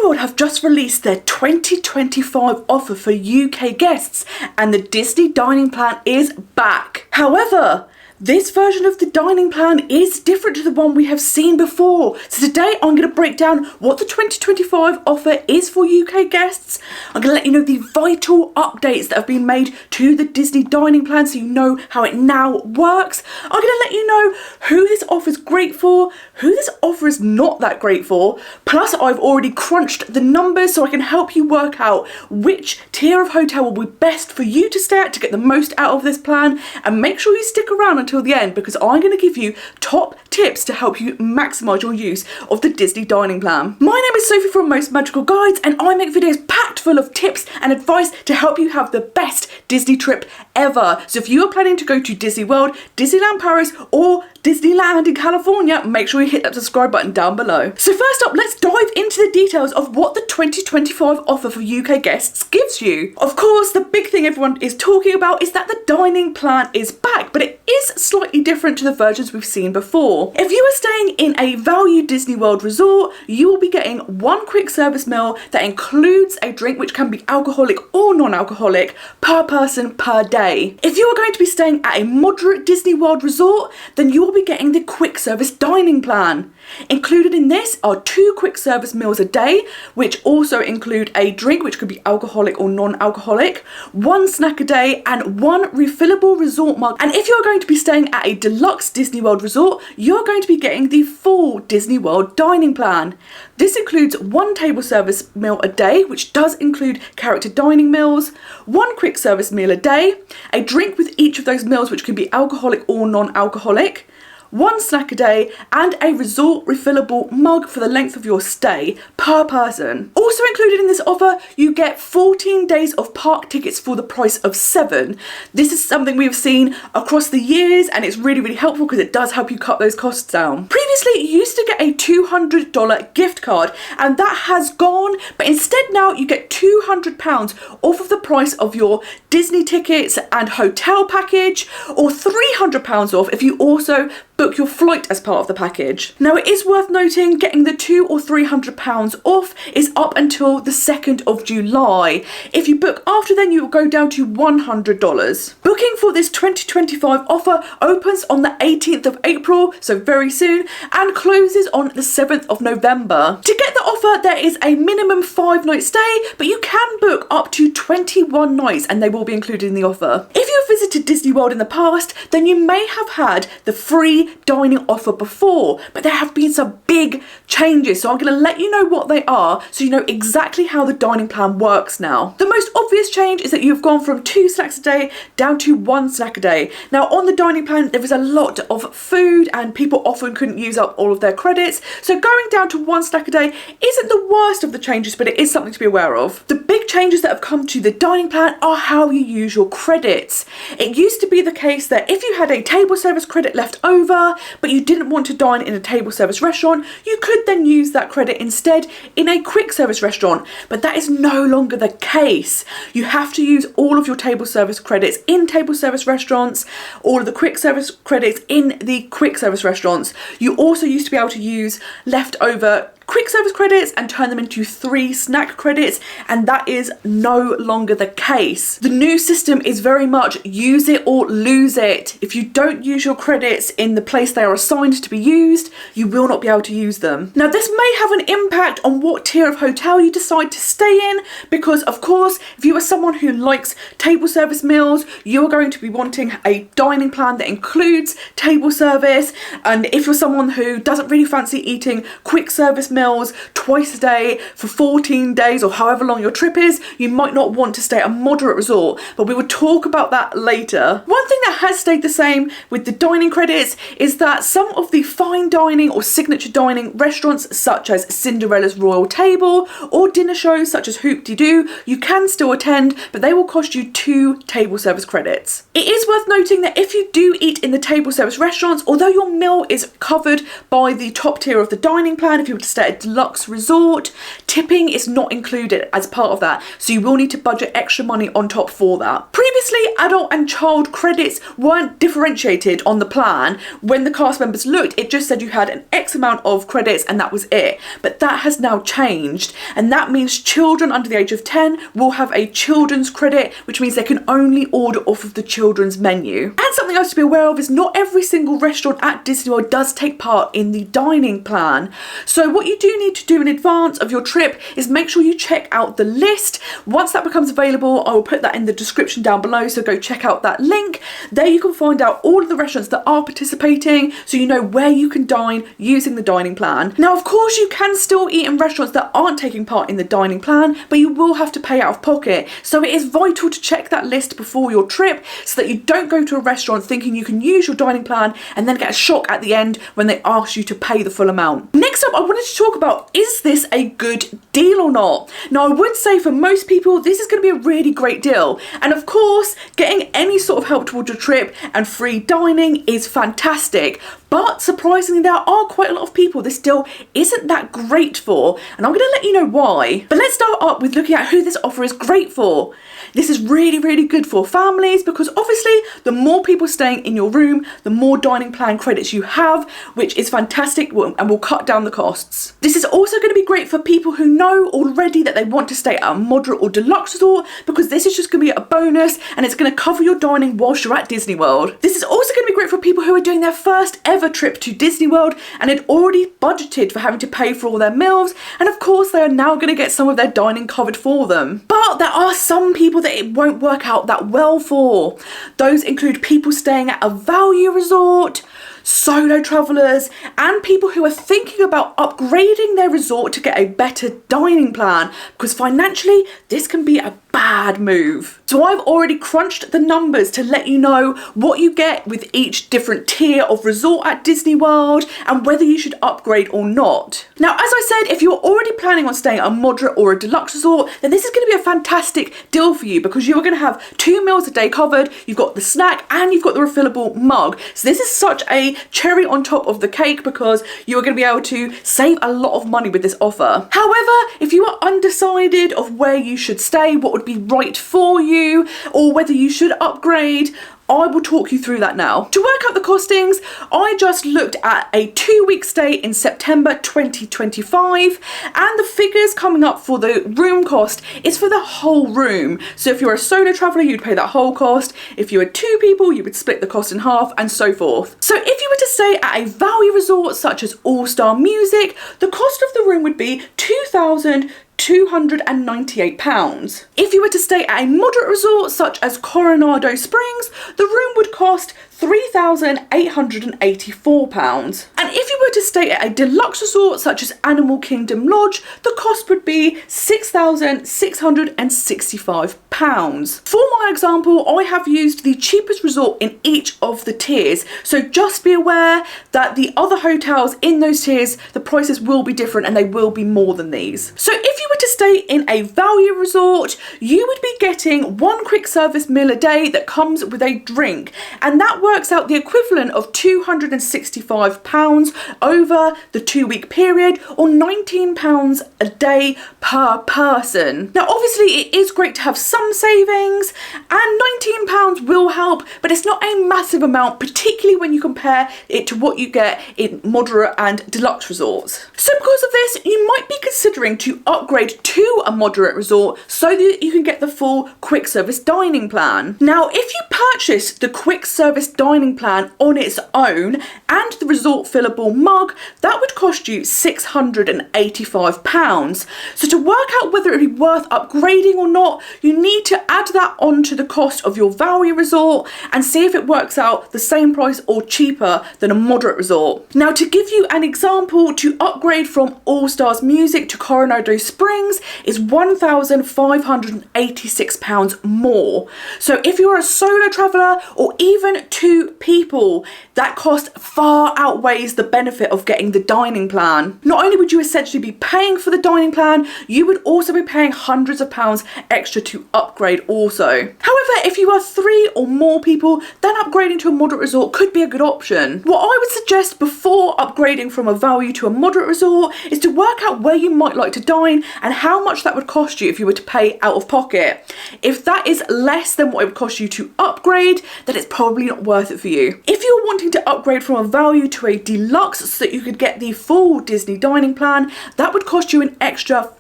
World have just released their 2025 offer for UK guests, and the Disney dining plan is back. However, this version of the dining plan is different to the one we have seen before. So today I'm going to break down what the 2025 offer is for UK guests. I'm going to let you know the vital updates that have been made to the Disney dining plan so you know how it now works. I'm going to let you know who this offer is great for, who this offer is not that great for. Plus I've already crunched the numbers so I can help you work out which tier of hotel will be best for you to stay at to get the most out of this plan. And make sure you stick around until the end because I'm going to give you top tips to help you maximise your use of the Disney dining plan. My name is Sophie from Most Magical Guides and I make videos packed full of tips and advice to help you have the best Disney trip ever. So if you are planning to go to Disney World, Disneyland Paris or Disneyland in California, make sure you hit that subscribe button down below. So first up, let's dive into the details of what the 2025 offer for UK guests gives you. Of course, the big thing everyone is talking about is that the dining plan is back, but it is slightly different to the versions we've seen before. If you are staying in a value Disney World resort, you will be getting one quick service meal that includes a drink which can be alcoholic or non-alcoholic per person per day. If you are going to be staying at a moderate Disney World resort, then you will be getting the quick service dining plan. Included in this are 2 quick service meals a day, which also include a drink which could be alcoholic or non-alcoholic, 1 snack a day and 1 refillable resort mug. And if you're going to be staying at a deluxe Disney World resort, you're going to be getting the full Disney World dining plan. This includes 1 table service meal a day, which does include character dining meals, 1 quick service meal a day, a drink with each of those meals which can be alcoholic or non-alcoholic, 1 snack a day and a resort refillable mug for the length of your stay per person. Also included in this offer, you get 14 days of park tickets for the price of 7. This is something we've seen across the years and it's really helpful because it does help you cut those costs down. Previously, you used to get a $200 gift card and that has gone, but instead now you get £200 off of the price of your Disney tickets and hotel package, or £300 off if you also book your flight as part of the package. Now it is worth noting getting the £200 or £300 off is up until the 2nd of July. If you book after then, you will go down to $100. Booking for this 2025 offer opens on the 18th of April, so very soon, and closes on the 7th of November. To get the offer, there is a minimum 5-night stay, but you can book up to 21 nights and they will be included in the offer. If you've visited Disney World in the past, then you may have had the free dining offer before, but there have been some big changes, so I'm going to let you know what they are so you know exactly how the dining plan works now. The most obvious change is that you've gone from 2 snacks a day down to 1 snack a day. Now on the dining plan there is a lot of food and people often couldn't use up all of their credits, so going down to 1 snack a day isn't the worst of the changes, but it is something to be aware of. The big changes that have come to the dining plan are how you use your credits. It used to be the case that if you had a table service credit left over but you didn't want to dine in a table service restaurant, you could then use that credit instead in a quick service restaurant, but that is no longer the case. You have to use all of your table service credits in table service restaurants, all of the quick service credits in the quick service restaurants. You also used to be able to use leftover quick service credits and turn them into 3 snack credits, and that is no longer the case. The new system is very much use it or lose it. If you don't use your credits in the place they are assigned to be used, you will not be able to use them. Now this may have an impact on what tier of hotel you decide to stay in, because of course if you are someone who likes table service meals, you are going to be wanting a dining plan that includes table service, and if you're someone who doesn't really fancy eating quick service meals twice a day for 14 days or however long your trip is, you might not want to stay at a moderate resort, but we will talk about that later. One thing that has stayed the same with the dining credits is that some of the fine dining or signature dining restaurants such as Cinderella's Royal Table or dinner shows such as Hoop-de-Doo, you can still attend, but they will cost you 2 table service credits. It is worth noting that if you do eat in the table service restaurants, although your meal is covered by the top tier of the dining plan, if you were to stay at a deluxe resort, tipping is not included as part of that, so you will need to budget extra money on top for that. Previously, adult and child credits weren't differentiated on the plan. When the cast members looked, it just said you had an X amount of credits and that was it. But that has now changed, and that means children under the age of 10 will have a children's credit, which means they can only order off of the children's menu. And something else to be aware of is not every single restaurant at Disney World does take part in the dining plan. So what you do need to do in advance of your trip is make sure you check out the list. Once that becomes available, I will put that in the description down below, so go check out that link. There you can find out all of the restaurants that are participating, so you know where you can dine using the dining plan. Now, of course, you can still eat in restaurants that aren't taking part in the dining plan, but you will have to pay out of pocket. So it is vital to check that list before your trip so that you don't go to a restaurant thinking you can use your dining plan and then get a shock at the end when they ask you to pay the full amount. Next up, I wanted to talk about, is this a good deal or not? Now, I would say for most people, this is going to be a really great deal. And of course, getting any sort of help towards your trip and free dining is fantastic. But surprisingly, there are quite a lot of people this deal isn't that great for, and I'm going to let you know why. But let's start up with looking at who this offer is great for. This is really, really good for families because obviously the more people staying in your room, the more dining plan credits you have, which is fantastic and will cut down the costs. This is also going to be great for people who know already that they want to stay at a moderate or deluxe resort, because this is just going to be a bonus and it's going to cover your dining whilst you're at Disney World. This is also going to be great for people who are doing their first ever trip to Disney World and had already budgeted for having to pay for all their meals, and of course they are now going to get some of their dining covered for them. But there are some people that it won't work out that well for. Those include people staying at a value resort, solo travellers, and people who are thinking about upgrading their resort to get a better dining plan, because financially this can be a bad move. So I've already crunched the numbers to let you know what you get with each different tier of resort at Disney World and whether you should upgrade or not. Now, as I said, if you're already planning on staying at a moderate or a deluxe resort, then this is going to be a fantastic deal for you, because you are going to have 2 meals a day covered, you've got the snack and you've got the refillable mug. So this is such a cherry on top of the cake, because you are going to be able to save a lot of money with this offer. However, if you are undecided of where you should stay, what would be right for you, or whether you should upgrade, I will talk you through that now. To work out the costings, I just looked at a 2-week stay in September 2025, and the figures coming up for the room cost is for the whole room. So if you're a solo traveller, you'd pay that whole cost. If you were 2 people, you would split the cost in half, and so forth. So if you were to stay at a value resort such as All Star Music, the cost of the room would be £2,298. If you were to stay at a moderate resort such as Coronado Springs, the room would cost £3,884. And if you were to stay at a deluxe resort such as Animal Kingdom Lodge, the cost would be £6,665. For my example, I have used the cheapest resort in each of the tiers, so just be aware that the other hotels in those tiers, the prices will be different and they will be more than these. So if you were to stay in a value resort, you would be getting 1 quick service meal a day that comes with a drink, and that works out the equivalent of £265 over the 2-week period, or £19 a day per person. Now obviously it is great to have some savings, and £19 will help, but it's not a massive amount, particularly when you compare it to what you get in moderate and deluxe resorts. So because of this, you might be considering to upgrade to a moderate resort so that you can get the full quick service dining plan. Now if you purchase the quick service dining plan on its own and the resort fillable mug, that would cost you £685. So to work out whether it would be worth upgrading or not, you need to add that onto the cost of your value resort and see if it works out the same price or cheaper than a moderate resort. Now to give you an example, to upgrade from All Stars Music to Coronado Springs, is £1,586 more. So if you're a solo traveller or even 2 people, that cost far outweighs the benefit of getting the dining plan. Not only would you essentially be paying for the dining plan, you would also be paying hundreds of pounds extra to upgrade also. However, if you are 3 or more people, then upgrading to a moderate resort could be a good option. What I would suggest before upgrading from a value to a moderate resort is to work out where you might like to dine and how much that would cost you if you were to pay out of pocket. If that is less than what it would cost you to upgrade, then it's probably not worth it for you. If you're wanting to upgrade from a value to a deluxe so that you could get the full Disney dining plan, that would cost you an extra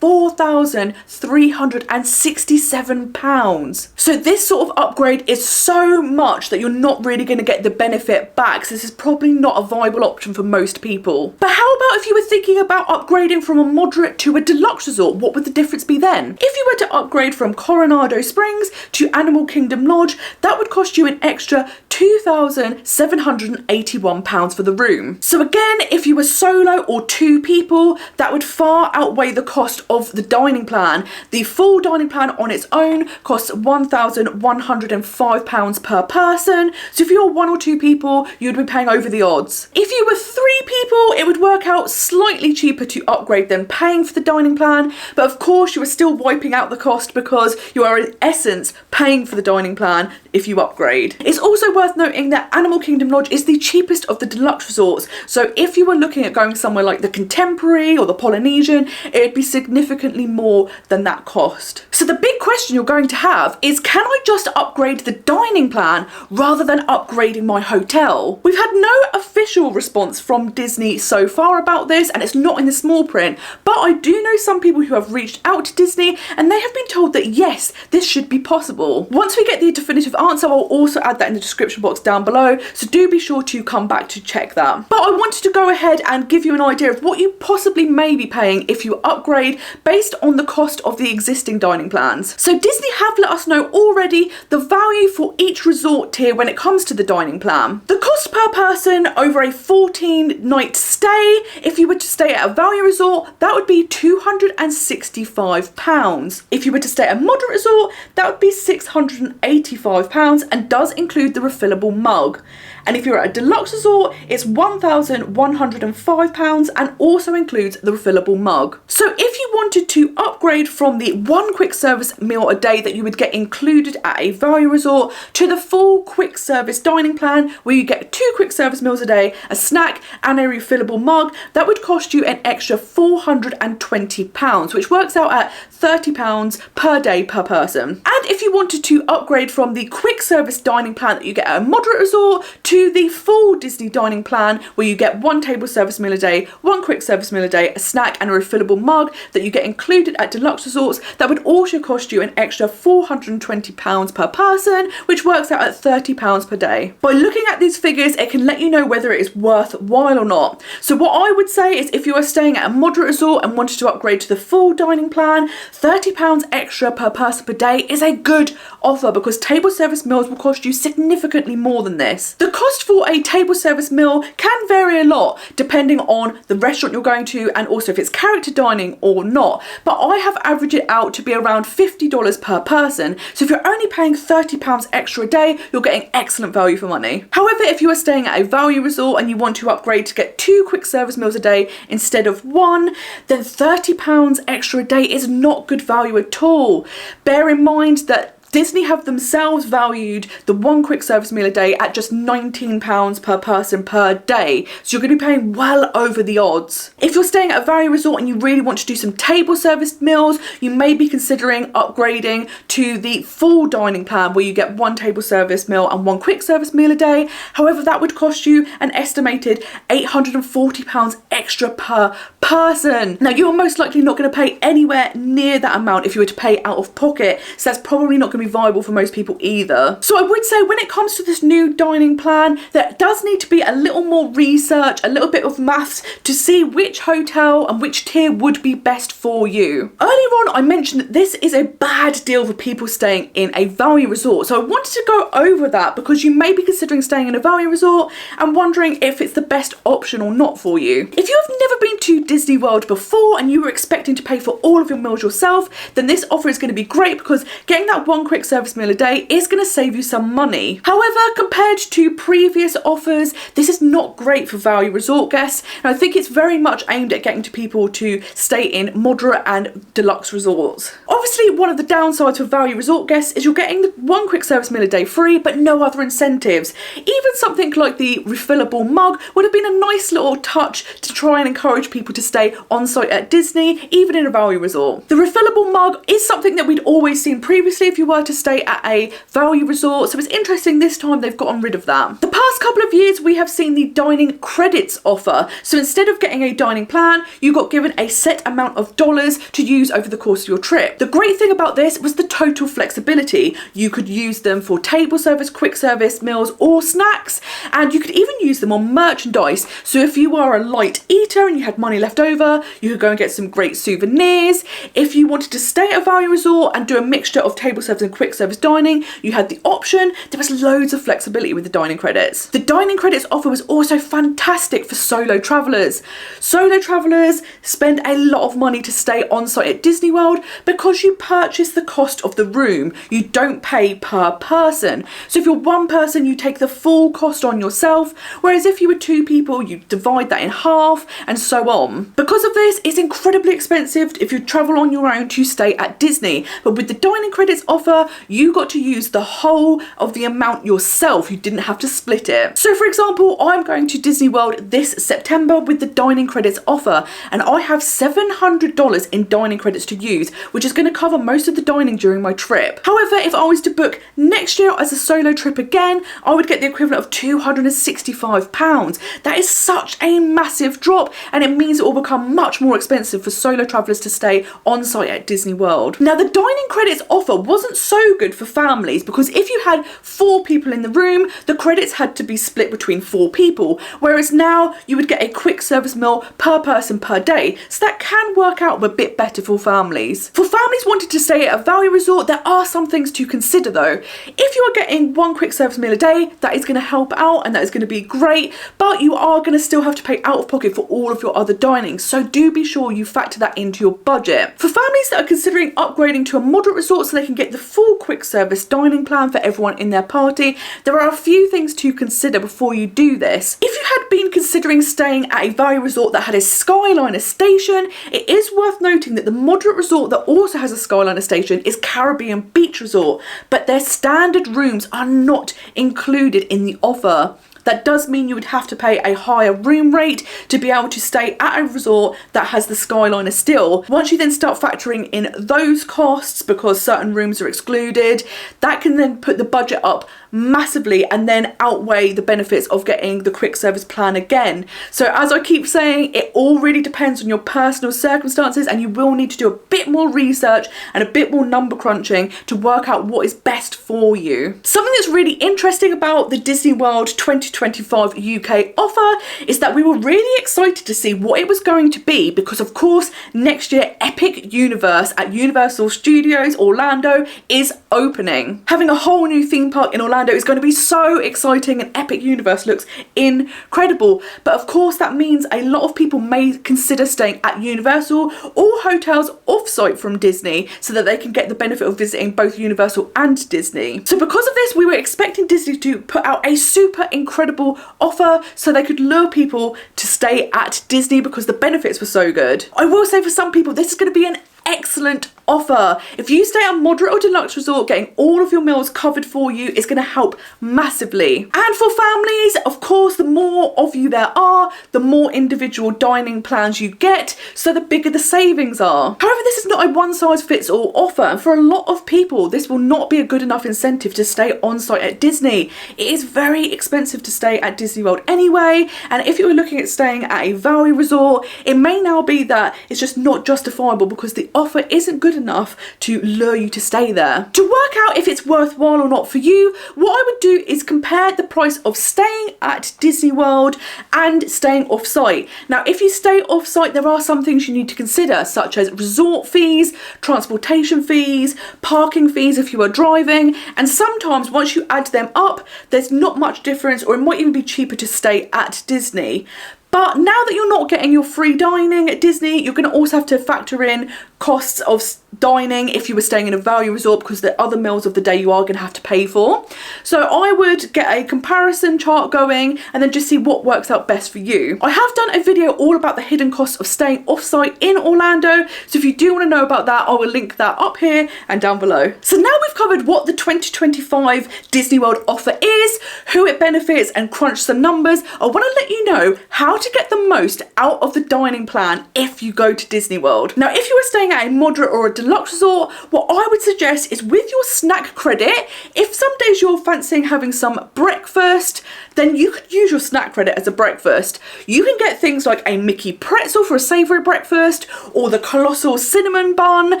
£4,367. So this sort of upgrade is so much that you're not really going to get the benefit back, so this is probably not a viable option for most people. But how about if you were thinking about upgrading from a moderate to a deluxe resort? What would the difference be then? If you were to upgrade from Coronado Springs to Animal Kingdom Lodge, that would cost you an extra £2,781 for the room. So again, if you were solo or 2 people, that would far outweigh the cost of the dining plan. The full dining plan on its own costs £1,105 per person. So if you're 1 or 2 people, you'd be paying over the odds. If you were 3 people, it would work out slightly cheaper to upgrade than paying for the dining plan. But of course, you are still wiping out the cost because you are in essence paying for the dining plan if you upgrade. It's also worth noting that Animal Kingdom Lodge is the cheapest of the deluxe resorts. So if you were looking at going somewhere like the Contemporary or the Polynesian, it'd be significantly more than that cost. So the big question you're going to have is, can I just upgrade the dining plan rather than upgrading my hotel? We've had no official response from Disney so far about this, and it's not in the small print, but I do know some people who have reached out to Disney and they have been told that yes, this should be possible. Once we get the definitive answer, I'll also add that in the description box down below, so do be sure to come back to check that. But I wanted to go ahead and give you an idea of what you possibly may be paying if you upgrade based on the cost of the existing dining plans. So Disney have let us know already the value for each resort tier when it comes to the dining plan. The cost per person over a 14-night stay, if you were to stay at a value resort, that would be £265. If you were to stay at a moderate resort, that would be £685 and does include the refillable mug. And if you're at a deluxe resort, it's £1,105 and also includes the refillable mug. So if you wanted to upgrade from the 1 quick service meal a day that you would get included at a value resort to the full quick service dining plan where you get 2 quick service meals a day, a snack and a refillable mug, that would cost you an extra £420, which works out at £30 per day per person. And if you wanted to upgrade from the quick service dining plan that you get at a moderate resort to the full Disney dining plan where you get 1 table service meal a day, 1 quick service meal a day, a snack and a refillable mug that you get included at deluxe resorts, that would also cost you an extra £420 per person, which works out at £30 per day. By looking at these figures, it can let you know whether it is worthwhile or not. So what I would say is, if you are staying at a moderate resort and wanted to upgrade to the full dining plan, £30 extra per person per day is a good offer because table service meals will cost you significantly more than this. The cost for a table service meal can vary a lot depending on the restaurant you're going to and also if it's character dining or not, but I have averaged it out to be around $50 per person. So if you're only paying £30 extra a day, you're getting excellent value for money. However, if you are staying at a value resort and you want to upgrade to get 2 quick service meals a day instead of 1, then £30 extra a day is not good value at all. Bear in mind that Disney have themselves valued the 1 quick service meal a day at just £19 per person per day. So you're going to be paying well over the odds. If you're staying at a value resort and you really want to do some table service meals, you may be considering upgrading to the full dining plan where you get 1 table service meal and 1 quick service meal a day. However, that would cost you an estimated £840 extra per person. Now, you are most likely not going to pay anywhere near that amount if you were to pay out of pocket, so that's probably not going to be viable for most people either. So I would say when it comes to this new dining plan, there does need to be a little more research, a little bit of maths to see which hotel and which tier would be best for you. Earlier on, I mentioned that this is a bad deal for people staying in a value resort. So I wanted to go over that because you may be considering staying in a value resort and wondering if it's the best option or not for you. If you have never been to Disney World before and you were expecting to pay for all of your meals yourself, then this offer is going to be great because getting that one quick service meal a day is going to save you some money. However, compared to previous offers, this is not great for value resort guests, and I think it's very much aimed at getting to people to stay in moderate and deluxe resorts. Obviously, one of the downsides for value resort guests is you're getting the one quick service meal a day free, but no other incentives. Even something like the refillable mug would have been a nice little touch to try and encourage people to stay on site at Disney, even in a value resort. The refillable mug is something that we'd always seen previously if you were to stay at a value resort, so it's interesting this time they've gotten rid of that. The past couple of years we have seen the dining credits offer, so instead of getting a dining plan, you got given a set amount of dollars to use over the course of your trip. The great thing about this was the total flexibility. You could use them for table service, quick service meals or snacks, and you could even use them on merchandise. So if you are a light eater and you had money left over, you could go and get some great souvenirs. If you wanted to stay at a value resort and do a mixture of table service and quick service dining, you had the option. There was loads of flexibility with the dining credits. The dining credits offer was also fantastic for solo travellers. Solo travellers spend a lot of money to stay on site at Disney World because you purchase the cost of the room. You don't pay per person. So if you're one person, you take the full cost on yourself, whereas if you were two people, you divide that in half and so on. Because of this, it's incredibly expensive if you travel on your own to stay at Disney. But with the dining credits offer, you got to use the whole of the amount yourself. You didn't have to split it. So for example, I'm going to Disney World this September with the dining credits offer, and I have $700 in dining credits to use, which is going to cover most of the dining during my trip. However, if I was to book next year as a solo trip again, I would get the equivalent of £265. That is such a massive drop, and it means it will become much more expensive for solo travellers to stay on site at Disney World. Now, the dining credits offer wasn't so good for families because if you had 4 people in the room, the credits had to be split between 4 people, whereas now you would get a quick service meal per person per day, so that can work out a bit better for families. For families wanting to stay at a value resort, there are some things to consider though. If you are getting one quick service meal a day, that is going to help out and that is going to be great, but you are going to still have to pay out of pocket for all of your other dining, so do be sure you factor that into your budget. For families that are considering upgrading to a moderate resort so they can get the full quick service dining plan for everyone in their party, there are a few things to consider before you do this. If you had been considering staying at a value resort that had a Skyliner station, it is worth noting that the moderate resort that also has a Skyliner station is Caribbean Beach Resort, but their standard rooms are not included in the offer. That does mean you would have to pay a higher room rate to be able to stay at a resort that has the Skyliner still. Once you then start factoring in those costs, because certain rooms are excluded, that can then put the budget up massively and then outweigh the benefits of getting the quick service plan again. So as I keep saying, it all really depends on your personal circumstances, and you will need to do a bit more research and a bit more number crunching to work out what is best for you. Something that's really interesting about the Disney World 2025 UK offer is that we were really excited to see what it was going to be, because of course next year Epic Universe at Universal Studios Orlando is opening. Having a whole new theme park in Orlando is going to be so exciting, and Epic Universe looks incredible. But of course that means a lot of people may consider staying at Universal or hotels off-site from Disney so that they can get the benefit of visiting both Universal and Disney. So because of this, we were expecting Disney to put out a super incredible offer so they could lure people to stay at Disney because the benefits were so good. I will say for some people this is going to be an excellent offer. If you stay at a moderate or deluxe resort, getting all of your meals covered for you is going to help massively. And for families, of course, the more of you there are, the more individual dining plans you get, so the bigger the savings are. However, this is not a one-size-fits-all offer, and for a lot of people this will not be a good enough incentive to stay on site at Disney. It is very expensive to stay at Disney World anyway, and if you were looking at staying at a value resort, it may now be that it's just not justifiable because the offer isn't good enough to lure you to stay there. To work out if it's worthwhile or not for you, what I would do is compare the price of staying at Disney World and staying off-site. Now, if you stay off-site, there are some things you need to consider, such as resort fees, transportation fees, parking fees if you are driving, and sometimes once you add them up, there's not much difference, or it might even be cheaper to stay at Disney. But now that you're not getting your free dining at Disney, you're going to also have to factor in costs of dining if you were staying in a value resort, because the other meals of the day you are going to have to pay for. So I would get a comparison chart going and then just see what works out best for you. I have done a video all about the hidden costs of staying offsite in Orlando, so if you do want to know about that, I will link that up here and down below. So now we've covered what the 2025 Disney World offer is, who it benefits, and crunched some numbers. I want to let you know how to get the most out of the dining plan if you go to Disney World. Now, if you are staying at a moderate or a deluxe resort, what I would suggest is with your snack credit, if some days you're fancying having some breakfast, then you could use your snack credit as a breakfast. You can get things like a Mickey pretzel for a savoury breakfast, or the colossal cinnamon bun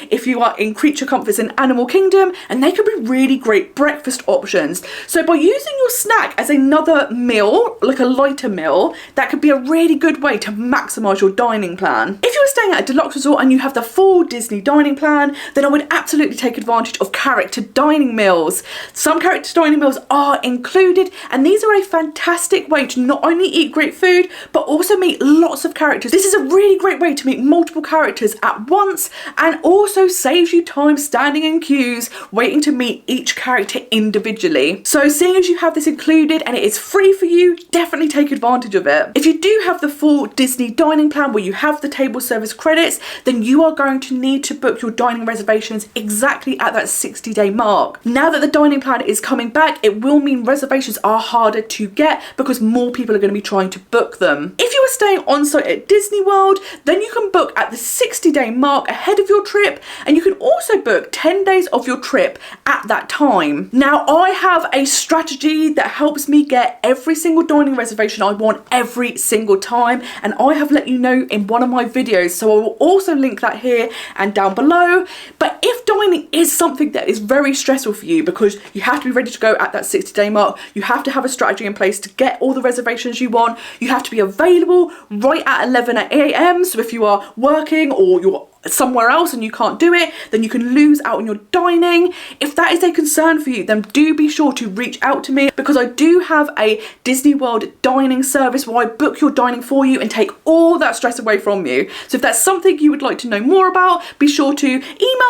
if you are in Creature Comforts in Animal Kingdom, and they could be really great breakfast options. So by using your snack as another meal, like a lighter meal, that could be a really good way to maximise your dining plan. If you're staying at a deluxe resort and you have the full Disney dining plan, then I would absolutely take advantage of character dining meals. Some character dining meals are included, and these are a fantastic way to not only eat great food but also meet lots of characters. This is a really great way to meet multiple characters at once, and also saves you time standing in queues waiting to meet each character individually. So seeing as you have this included and it is free for you, definitely take advantage of it. If you do have the full Disney dining plan where you have the table service credits, then you are going to need to book your dining reservations exactly at that 60-day mark. Now that the dining plan is coming back, it will mean reservations are harder to get because more people are going to be trying to book them. If you are staying on site at Disney World, then you can book at the 60-day mark ahead of your trip, and you can also book 10 days of your trip at that time. Now, I have a strategy that helps me get every single dining reservation I want every single time, and I have let you know in one of my videos, so I will also link that here and down below. But if dining is something that is very stressful for you because you have to be ready to go at that 60-day mark, you have to have a strategy in place to get all the reservations you want, you have to be available right at 11 AM, so if you are working or you're somewhere else and you can't do it, then you can lose out on your dining. If that is a concern for you, then do be sure to reach out to me, because I do have a Disney World dining service where I book your dining for you and take all that stress away from you. So if that's something you would like to know more about, be sure to email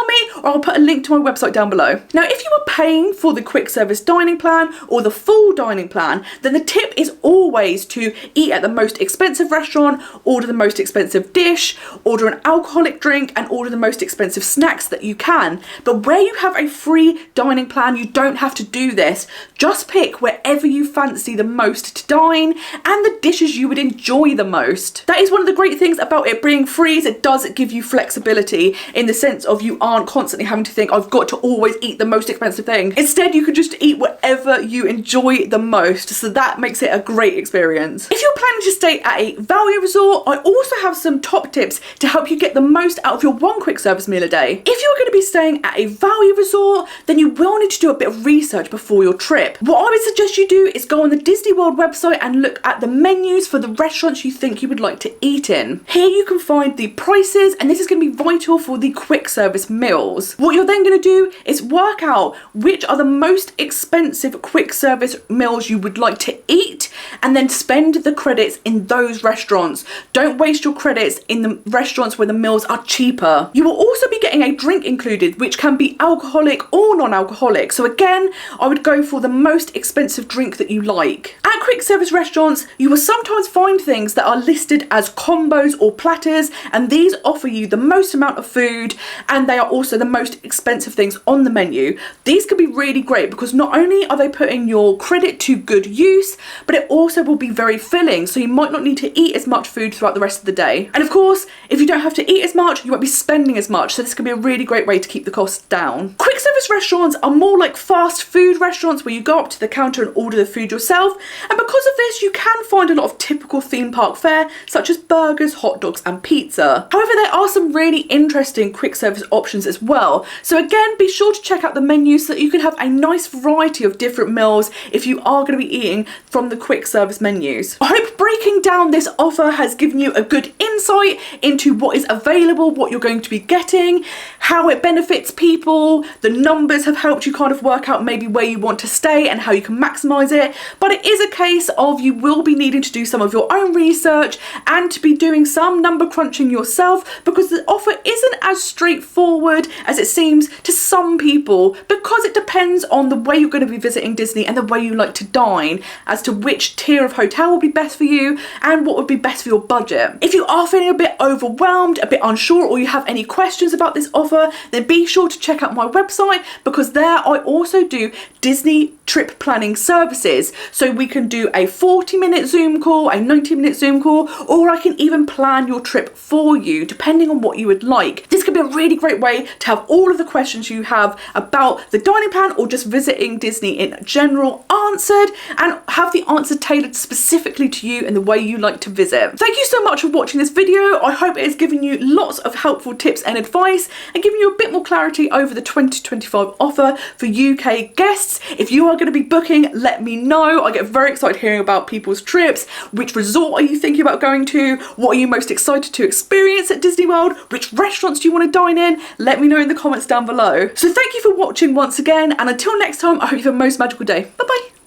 me, or I'll put a link to my website down below. Now, if you are paying for the quick service dining plan or the full dining plan, then the tip is always to eat at the most expensive restaurant, order the most expensive dish, order an alcoholic drink, and order the most expensive snacks that you can. But where you have a free dining plan, you don't have to do this. Just pick wherever you fancy the most to dine and the dishes you would enjoy the most. That is one of the great things about it being free, is it does give you flexibility in the sense of you aren't constantly having to think, I've got to always eat the most expensive thing. Instead, you can just eat whatever you enjoy the most, so that makes it a great experience. If you're planning to stay at a value resort, I also have some top tips to help you get the most out of your one quick service meal a day. If you're going to be staying at a value resort, then you will need to do a bit of research before your trip. What I would suggest you do is go on the Disney World website and look at the menus for the restaurants you think you would like to eat in. Here you can find the prices, and this is going to be vital for the quick service meals. What you're then going to do is work out which are the most expensive quick service meals you would like to eat, and then spend the credits in those restaurants. Don't waste your credits in the restaurants where the meals are cheaper. You will also be getting a drink included, which can be alcoholic or non-alcoholic. So again, I would go for the most expensive drink that you like. At quick service restaurants, you will sometimes find things that are listed as combos or platters, and these offer you the most amount of food, and they are also the most expensive things on the menu. These can be really great because not only are they putting your credit to good use, but it also will be very filling, so you might not need to eat as much food throughout the rest of the day. And of course, if you don't have to eat as much, you won't be spending as much, so this can be a really great way to keep the costs down. Quick service restaurants are more like fast food restaurants where you go up to the counter and order the food yourself, and because of this you can find a lot of typical theme park fare such as burgers, hot dogs and pizza. However, there are some really interesting quick service options as well, so again, be sure to check out the menu so that you can have a nice variety of different meals if you are going to be eating from the quick service menus. I hope breaking down this offer has given you a good insight into what is available what you're going to be getting, how it benefits people. The numbers have helped you kind of work out maybe where you want to stay and how you can maximize it. But it is a case of you will be needing to do some of your own research and to be doing some number crunching yourself, because the offer isn't as straightforward as it seems to some people, because it depends on the way you're going to be visiting Disney and the way you like to dine as to which tier of hotel will be best for you and what would be best for your budget. If you are feeling a bit overwhelmed, a bit unsure, or you have any questions about this offer, then be sure to check out my website, because there I also do Disney trip planning services. So we can do a 40-minute Zoom call, a 90-minute Zoom call, or I can even plan your trip for you depending on what you would like. This could be a really great way to have all of the questions you have about the dining plan or just visiting Disney in general answered, and have the answer tailored specifically to you and the way you like to visit. Thank you so much for watching this video. I hope it has given you lots of helpful tips and advice and given you a bit more clarity over the 2025 offer for UK guests. If you are going to be booking, let me know. I get very excited hearing about people's trips. Which resort are you thinking about going to? What are you most excited to experience at Disney World? Which restaurants do you want to dine in? Let me know in the comments down below. So thank you for watching once again, and until next time, I hope you have a most magical day. Bye bye.